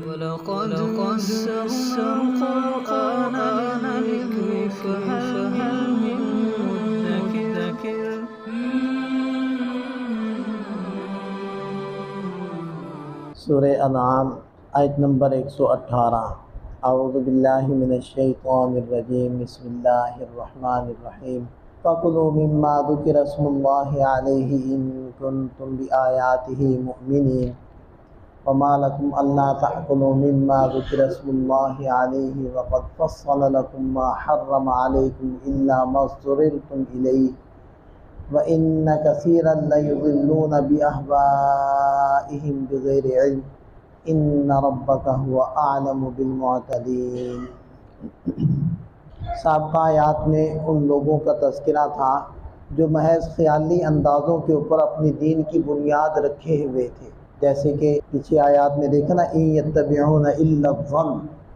وَلَقَدْ يَسَّرْنَا الْقُرْآنَ لِلذِّكْرِ فَهَلْ مِن مُّدَّكِرٍ سورہ انعام آیت نمبر 118۔ اعوذ باللہ من الشیطان الرجیم، بسم اللہ الرحمن الرحیم۔ فَكُلُوا مِمَّا ذُكِرَ اسْمُ اللَّهِ عَلَيْهِ إِن كُنتُمْ بِآيَاتِهِ مُؤْمِنِينَ وَمَا لَكُمْ أَلَّا تَأْكُلُوا مِمَّا ذُكِرَ اسْمُ اللَّهِ عَلَيْهِ وَقَدْ فَصَّلَ لَكُم مَّا حَرَّمَ عَلَيْكُمْ إِلَّا مَا اضْطُرِرْتُمْ إِلَيْهِ وَإِنَّ كَثِيرًا لَيُضِلُّونَ بِأَهْوَائِهِمْ بِغَيْرِ عِلْمٍ إِنَّ رَبَّكَ هُوَ أَعْلَمُ بِالْمُعْتَدِينَ۔ سابقہ آیات میں ان لوگوں کا تذکرہ تھا جو محض خیالی اندازوں کے اوپر اپنی دین کی بنیاد رکھے ہوئے تھے، جیسے کہ پیچھے آیات میں دیکھا نا، إِن يَتَّبِعُونَ إِلَّا الظَّنَّ،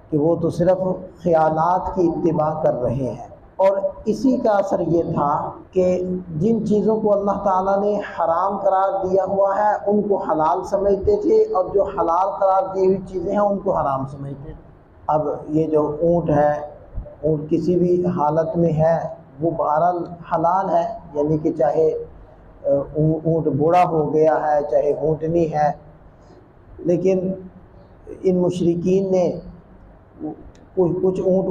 کہ وہ تو صرف خیالات کی اتباع کر رہے ہیں۔ اور اسی کا اثر یہ تھا کہ جن چیزوں کو اللہ تعالیٰ نے حرام قرار دیا ہوا ہے ان کو حلال سمجھتے تھے، اور جو حلال قرار دی ہوئی چیزیں ہیں ان کو حرام سمجھتے تھے۔ اب یہ جو اونٹ ہے، اونٹ کسی بھی حالت میں ہے وہ بہرحال حلال ہے، یعنی کہ چاہے اونٹ بوڑھا ہو گیا ہے چاہے اونٹنی ہے، لیکن ان مشرکین نے کچھ اونٹ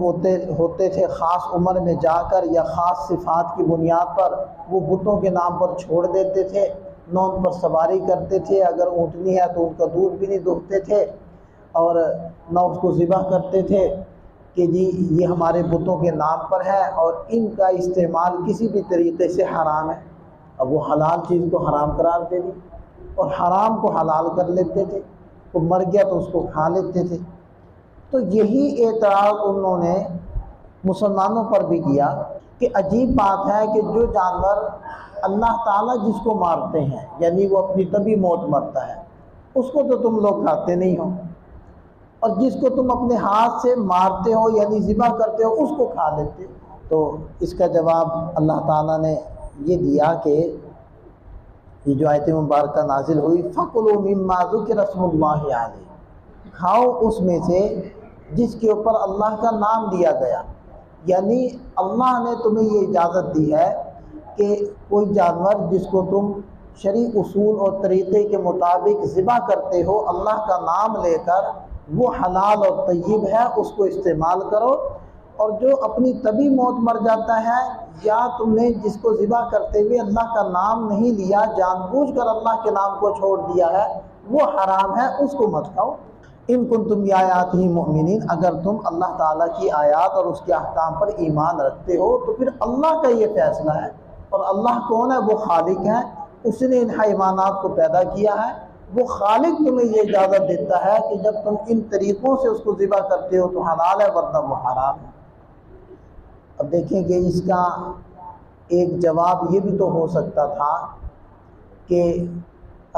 ہوتے تھے خاص عمر میں جا کر یا خاص صفات کی بنیاد پر وہ بتوں کے نام پر چھوڑ دیتے تھے، نہ ان پر سواری کرتے تھے، اگر اونٹنی ہے تو ان کا دودھ بھی نہیں دہتے تھے، اور نہ اس کو ذبح کرتے تھے کہ جی یہ ہمارے بتوں کے نام پر ہے اور ان کا استعمال کسی بھی طریقے سے حرام ہے۔ اب وہ حلال چیز کو حرام قرار دے دی اور حرام کو حلال کر لیتے تھے، وہ مر گیا تو اس کو کھا لیتے تھے۔ تو یہی اعتراض انہوں نے مسلمانوں پر بھی کیا کہ عجیب بات ہے کہ جو جانور اللہ تعالیٰ جس کو مارتے ہیں، یعنی وہ اپنی طبعی موت مرتا ہے، اس کو تو تم لوگ کھاتے نہیں ہو، اور جس کو تم اپنے ہاتھ سے مارتے ہو یعنی ذبح کرتے ہو اس کو کھا لیتے ہو۔ تو اس کا جواب اللہ تعالیٰ نے یہ دیا کہ یہ جو آیت مبارکہ نازل ہوئی، فَكُلُوا مِمَّا ذُكِرَ اسْمُ اللَّهِ عَلَيْهِ، کھاؤ اس میں سے جس کے اوپر اللہ کا نام لیا گیا، یعنی اللہ نے تمہیں یہ اجازت دی ہے کہ کوئی جانور جس کو تم شرعی اصول اور طریقے کے مطابق ذبح کرتے ہو اللہ کا نام لے کر، وہ حلال اور طیب ہے، اس کو استعمال کرو، اور جو اپنی طبعی موت مر جاتا ہے یا تم نے جس کو ذبح کرتے ہوئے اللہ کا نام نہیں لیا، جان بوجھ کر اللہ کے نام کو چھوڑ دیا ہے، وہ حرام ہے، اس کو مت کھاؤ۔ ان کنتم بآیاتہ مؤمنین، اگر تم اللہ تعالیٰ کی آیات اور اس کے احکام پر ایمان رکھتے ہو تو پھر اللہ کا یہ فیصلہ ہے، اور اللہ کون ہے؟ وہ خالق ہے، اس نے ان حیوانات کو پیدا کیا ہے، وہ خالق تمہیں یہ اجازت دیتا ہے کہ جب تم ان طریقوں سے اس کو ذبح کرتے ہو تو حلال ہے، ورنہ وہ حرام ہے۔ اب دیکھیں کہ اس کا ایک جواب یہ بھی تو ہو سکتا تھا کہ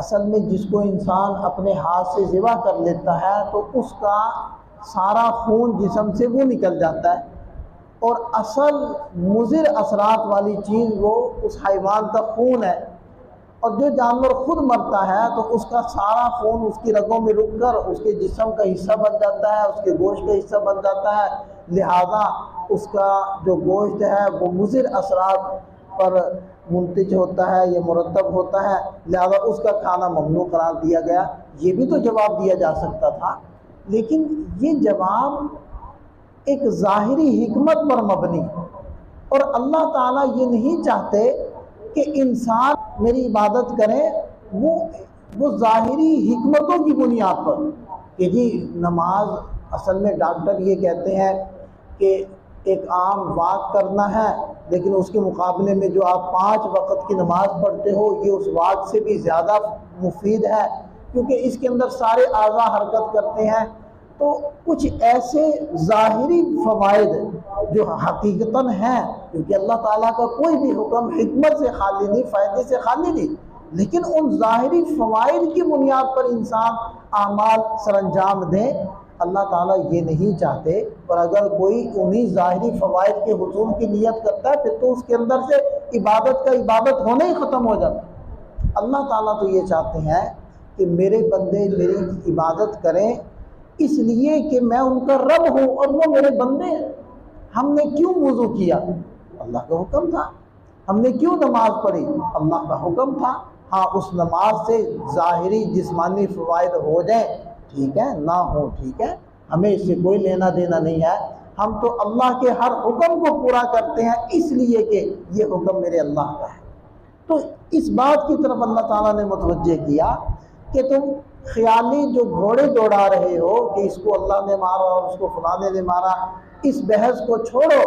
اصل میں جس کو انسان اپنے ہاتھ سے ذبح کر لیتا ہے تو اس کا سارا خون جسم سے وہ نکل جاتا ہے، اور اصل مضر اثرات والی چیز وہ اس حیوان کا خون ہے، اور جو جانور خود مرتا ہے تو اس کا سارا خون اس کی رگوں میں رک کر اس کے جسم کا حصہ بن جاتا ہے، اس کے گوشت کا حصہ بن جاتا ہے، لہذا اس کا جو گوشت ہے وہ مضر اثرات پر منتج ہوتا ہے یا مرتب ہوتا ہے، لہذا اس کا کھانا ممنوع قرار دیا گیا۔ یہ بھی تو جواب دیا جا سکتا تھا، لیکن یہ جواب ایک ظاہری حکمت پر مبنی، اور اللہ تعالیٰ یہ نہیں چاہتے کہ انسان میری عبادت کریں وہ ظاہری حکمتوں کی بنیاد پر کہ جی نماز، اصل میں ڈاکٹر یہ کہتے ہیں کہ ایک عام واک کرنا ہے، لیکن اس کے مقابلے میں جو آپ 5 وقت کی نماز پڑھتے ہو یہ اس واک سے بھی زیادہ مفید ہے، کیونکہ اس کے اندر سارے اعضاء حرکت کرتے ہیں۔ تو کچھ ایسے ظاہری فوائد جو حقیقتاً ہیں، کیونکہ اللہ تعالیٰ کا کوئی بھی حکم حکمت سے خالی نہیں، فائدے سے خالی نہیں، لیکن ان ظاہری فوائد کی بنیاد پر انسان اعمال سر انجام دیں، اللہ تعالیٰ یہ نہیں چاہتے۔ اور اگر کوئی انہی ظاہری فوائد کے حصول کی نیت کرتا ہے پھر تو اس کے اندر سے عبادت کا عبادت ہونا ہی ختم ہو جاتا ہے۔ اللہ تعالیٰ تو یہ چاہتے ہیں کہ میرے بندے میری عبادت کریں اس لیے کہ میں ان کا رب ہوں اور وہ میرے بندے ہیں۔ ہم نے کیوں وضو کیا؟ اللہ کا حکم تھا۔ ہم نے کیوں نماز پڑھی؟ اللہ کا حکم تھا۔ ہاں اس نماز سے ظاہری جسمانی فوائد ہو جائیں ٹھیک ہے، نہ ہو ٹھیک ہے، ہمیں اس سے کوئی لینا دینا نہیں ہے۔ ہم تو اللہ کے ہر حکم کو پورا کرتے ہیں اس لیے کہ یہ حکم میرے اللہ کا ہے۔ تو اس بات کی طرف اللہ تعالیٰ نے متوجہ کیا کہ تم خیالی جو گھوڑے دوڑا رہے ہو کہ اس کو اللہ نے مارا اور اس کو فلانے نے مارا، اس بحث کو چھوڑو۔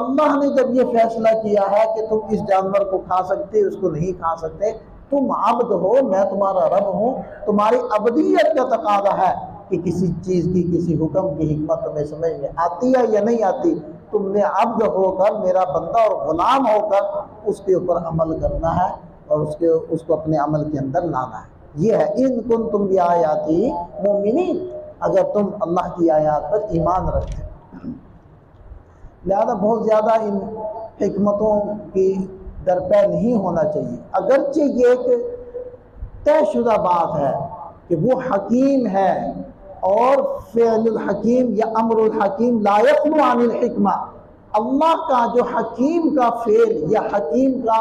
اللہ نے جب یہ فیصلہ کیا ہے کہ تم اس جانور کو کھا سکتے اس کو نہیں کھا سکتے، تم عبد ہو، میں تمہارا رب ہوں، تمہاری عبدیت کا تقاضا ہے کہ کسی چیز کی کسی حکم کی حکمت تمہیں سمجھ میں آتی ہے یا نہیں آتی، تم نے عبد ہو کر میرا بندہ اور غلام ہو کر اس کے اوپر عمل کرنا ہے اور اس کو اپنے عمل کے اندر لانا ہے۔ یہ ہے ان کنتم بآیاتی مؤمنین، اگر تم اللہ کی آیات پر ایمان رکھتے۔ لہذا بہت زیادہ ان حکمتوں کی درپے نہیں ہونا چاہیے، اگرچہ یہ ایک طے شدہ بات ہے کہ وہ حکیم ہے اور فعل الحکیم یا امر الحکیم لا یخلو عن الحکمہ، اللہ کا جو حکیم کا فعل یا حکیم کا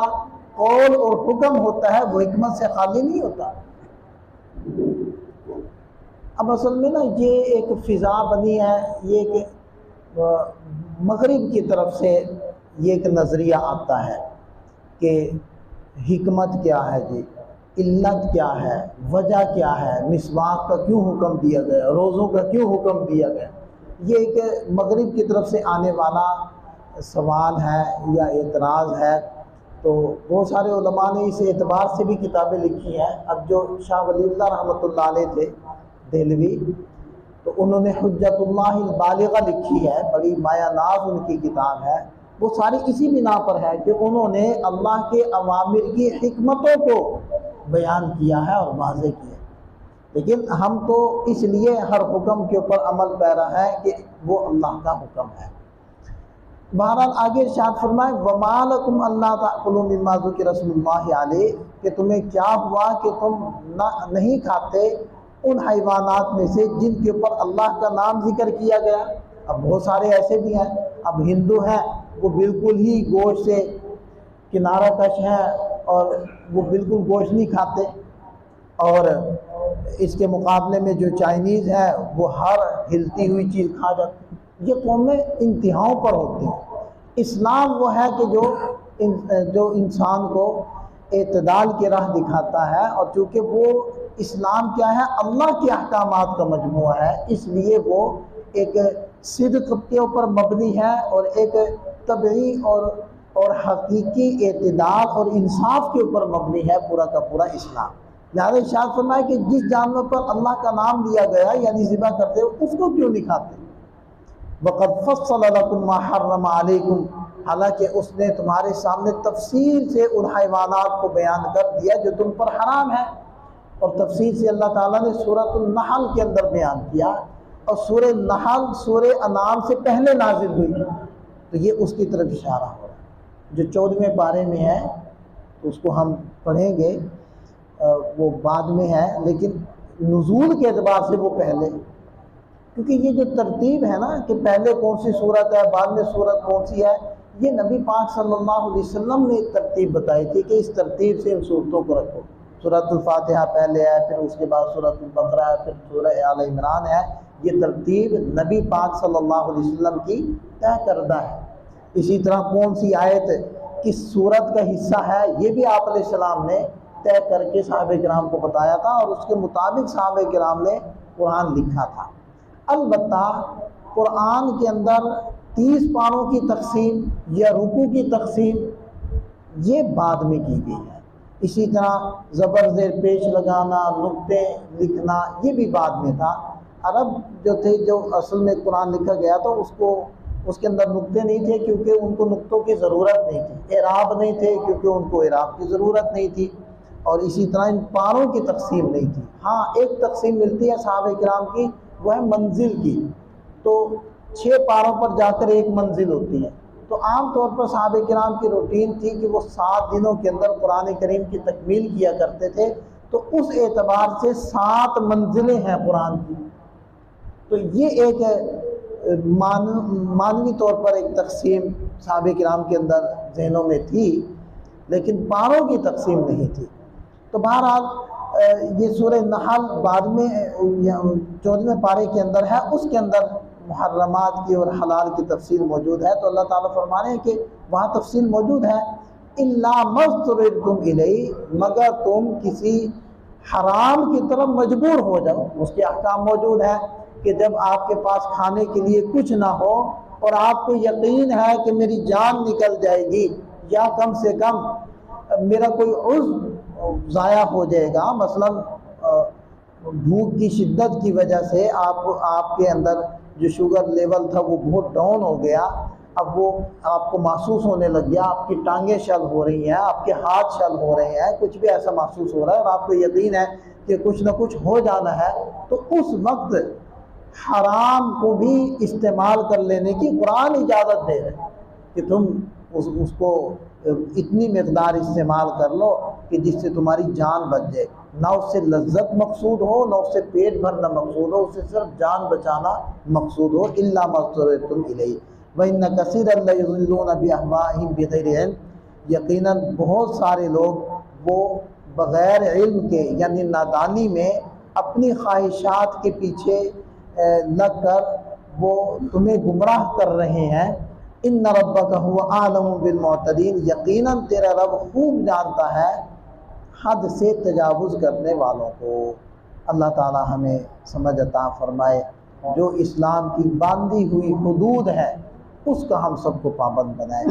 قول اور حکم ہوتا ہے وہ حکمت سے خالی نہیں ہوتا۔ اب اصل میں نا یہ ایک فضا بنی ہے، یہ ایک مغرب کی طرف سے یہ ایک نظریہ آتا ہے کہ حکمت کیا ہے جی، علت کیا ہے، وجہ کیا ہے، مسواک کا کیوں حکم دیا گیا، روزوں کا کیوں حکم دیا گیا۔ یہ ایک مغرب کی طرف سے آنے والا سوال ہے یا اعتراض ہے۔ تو بہت سارے علماء نے اس اعتبار سے بھی کتابیں لکھی ہیں۔ اب جو شاہ ولی اللہ رحمۃ اللہ علیہ تھے دہلوی، تو انہوں نے حجت اللہ البالغہ لکھی ہے، بڑی مایہ ناز ان کی کتاب ہے۔ وہ ساری اسی بنا پر ہے کہ انہوں نے اللہ کے اوامر کی حکمتوں کو بیان کیا ہے اور واضح کیا ہے۔ لیکن ہم تو اس لیے ہر حکم کے اوپر عمل پیرا ہے کہ وہ اللہ کا حکم ہے۔ بہرحال آگے ارشاد فرمائے وَمَا لَكُمْ أَلَّا تَأْكُلُوا مِمَّا ذُكِرَ اسْمُ اللَّهِ عَلَيْهِ، کہ تمہیں کیا ہوا کہ تم نہیں کھاتے ان حیوانات میں سے جن کے اوپر اللہ کا نام ذکر کیا گیا۔ اب بہت سارے ایسے بھی ہیں، اب ہندو ہیں وہ بالکل ہی گوشت سے کنارہ کش ہیں اور وہ بالکل گوشت نہیں کھاتے، اور اس کے مقابلے میں جو چائنیز ہے وہ ہر ہلتی ہوئی چیز کھا جاتے ہیں۔ یہ قومیں انتہاؤں پر ہوتی ہیں۔ اسلام وہ ہے کہ جو انسان کو اعتدال کی راہ دکھاتا ہے، اور چونکہ وہ اسلام کیا ہے، اللہ کے احکامات کا مجموعہ ہے، اس لیے وہ ایک صدق کے اوپر مبنی ہے اور ایک طبعی اور حقیقی اعتدال اور انصاف کے اوپر مبنی ہے پورا کا پورا اسلام۔ لہٰذا ارشاد فرمایا کہ جس جانور پر اللہ کا نام لیا گیا یعنی ذبح کرتے ہو اس کو کیوں نہیں کھاتے؟ وَقَدْ فَصَّلَ لَكُمْ مَا حَرَّمَ عَلَيْكُمْ، حالانکہ اس نے تمہارے سامنے تفصیل سے ان حیوانات کو بیان کر دیا جو تم پر حرام ہے، اور تفصیل سے اللہ تعالیٰ نے سورۃ النحل کے اندر بیان کیا، اور سورہ نحل سورہ انعام سے پہلے نازل ہوئی، تو یہ اس کی طرف اشارہ ہو رہا ہے۔ جو 14ویں پارے میں ہے تو اس کو ہم پڑھیں گے، وہ بعد میں ہے، لیکن نزول کے اعتبار سے وہ پہلے، کیونکہ یہ جو ترتیب ہے نا کہ پہلے کون سی صورت ہے بعد میں صورت کون سی ہے، یہ نبی پاک صلی اللہ علیہ وسلم نے ایک ترتیب بتائی تھی کہ اس ترتیب سے ان صورتوں کو رکھو۔ سورۃ الفاتحہ پہلے ہے، پھر اس کے بعد سورۃ البقرہ ہے، پھر سورہ آل عمران ہے۔ یہ ترتیب نبی پاک صلی اللہ علیہ وسلم کی طے کردہ ہے۔ اسی طرح کون سی آیت کس سورت کا حصہ ہے یہ بھی آپ علیہ السلام نے طے کر کے صحابہ کرام کو بتایا تھا، اور اس کے مطابق صحابہ کرام نے قرآن لکھا تھا۔ البتہ قرآن کے اندر 30 پاروں کی تقسیم یا رکوع کی تقسیم یہ بعد میں کی گئی ہے۔ اسی طرح زبر زیر پیش لگانا، نقطے لکھنا یہ بھی بعد میں تھا۔ عرب جو تھے، جو اصل میں قرآن لکھا گیا تھا، اس کے اندر نقطے نہیں تھے کیونکہ ان کو نقطوں کی ضرورت نہیں تھی، اعراب نہیں تھے کیونکہ ان کو اعراب کی ضرورت نہیں تھی، اور اسی طرح ان پاروں کی تقسیم نہیں تھی۔ ہاں ایک تقسیم ملتی ہے صحابہ کرام کی، وہ ہے منزل کی، تو 6 پاروں پر جا کر ایک منزل ہوتی ہے۔ تو عام طور پر صحابہ کرام کی روٹین تھی کہ وہ 7 دنوں کے اندر قرآن کریم کی تکمیل کیا کرتے تھے، تو اس اعتبار سے 7 منزلیں ہیں قرآن کی۔ تو یہ ایک معنوی طور پر ایک تقسیم صحابہ کرام کے اندر ذہنوں میں تھی، لیکن پاروں کی تقسیم نہیں تھی۔ تو بہرحال یہ سورہ نحل بعد میں 14ویں پارے کے اندر ہے، اس کے اندر محرمات کی اور حلال کی تفصیل موجود ہے۔ تو اللہ تعالیٰ فرما رہے ہیں کہ وہاں تفصیل موجود ہے، اِلَّا مَا اضْطُرِرْتُمْ إِلَيْهِ، مگر تم کسی حرام کی طرف مجبور ہو جاؤ۔ اس کے احکام موجود ہے کہ جب آپ کے پاس کھانے کے لیے کچھ نہ ہو اور آپ کو یقین ہے کہ میری جان نکل جائے گی یا کم سے کم میرا کوئی عضو ضائع ہو جائے گا، مثلا بھوک کی شدت کی وجہ سے آپ کے اندر جو شوگر لیول تھا وہ بہت ڈاؤن ہو گیا، اب وہ آپ کو محسوس ہونے لگ گیا، آپ کی ٹانگیں شل ہو رہی ہیں، آپ کے ہاتھ شل ہو رہے ہیں، کچھ بھی ایسا محسوس ہو رہا ہے اور آپ کو یقین ہے کہ کچھ نہ کچھ ہو جانا ہے، تو اس وقت حرام کو بھی استعمال کر لینے کی قرآن اجازت دے رہے کہ تم اس کو اتنی مقدار استعمال کر لو کہ جس سے تمہاری جان بچ جائے، نہ اس سے لذت مقصود ہو، نہ اس سے پیٹ بھرنا مقصود ہو، اس سے صرف جان بچانا مقصود ہو۔ إِلَّا مَا اضْطُرِرْتُمْ إِلَيْهِ وَإِنَّ كَثِيرًا لَيُضِلُّونَ بِأَهْوَائِهِمْ بِغَيْرِ عِلْمٍ، یقیناً بہت سارے لوگ وہ بغیر علم کے یعنی نادانی میں اپنی خواہشات کے پیچھے لگ کر وہ تمہیں گمراہ کر رہے ہیں۔ ان ربک هو اعلم بالمعتدین، یقیناً تیرا رب خوب جانتا ہے حد سے تجاوز کرنے والوں کو۔ اللہ تعالی ہمیں سمجھ عطا فرمائے، جو اسلام کی باندھی ہوئی حدود ہے اس کا ہم سب کو پابند بنائے۔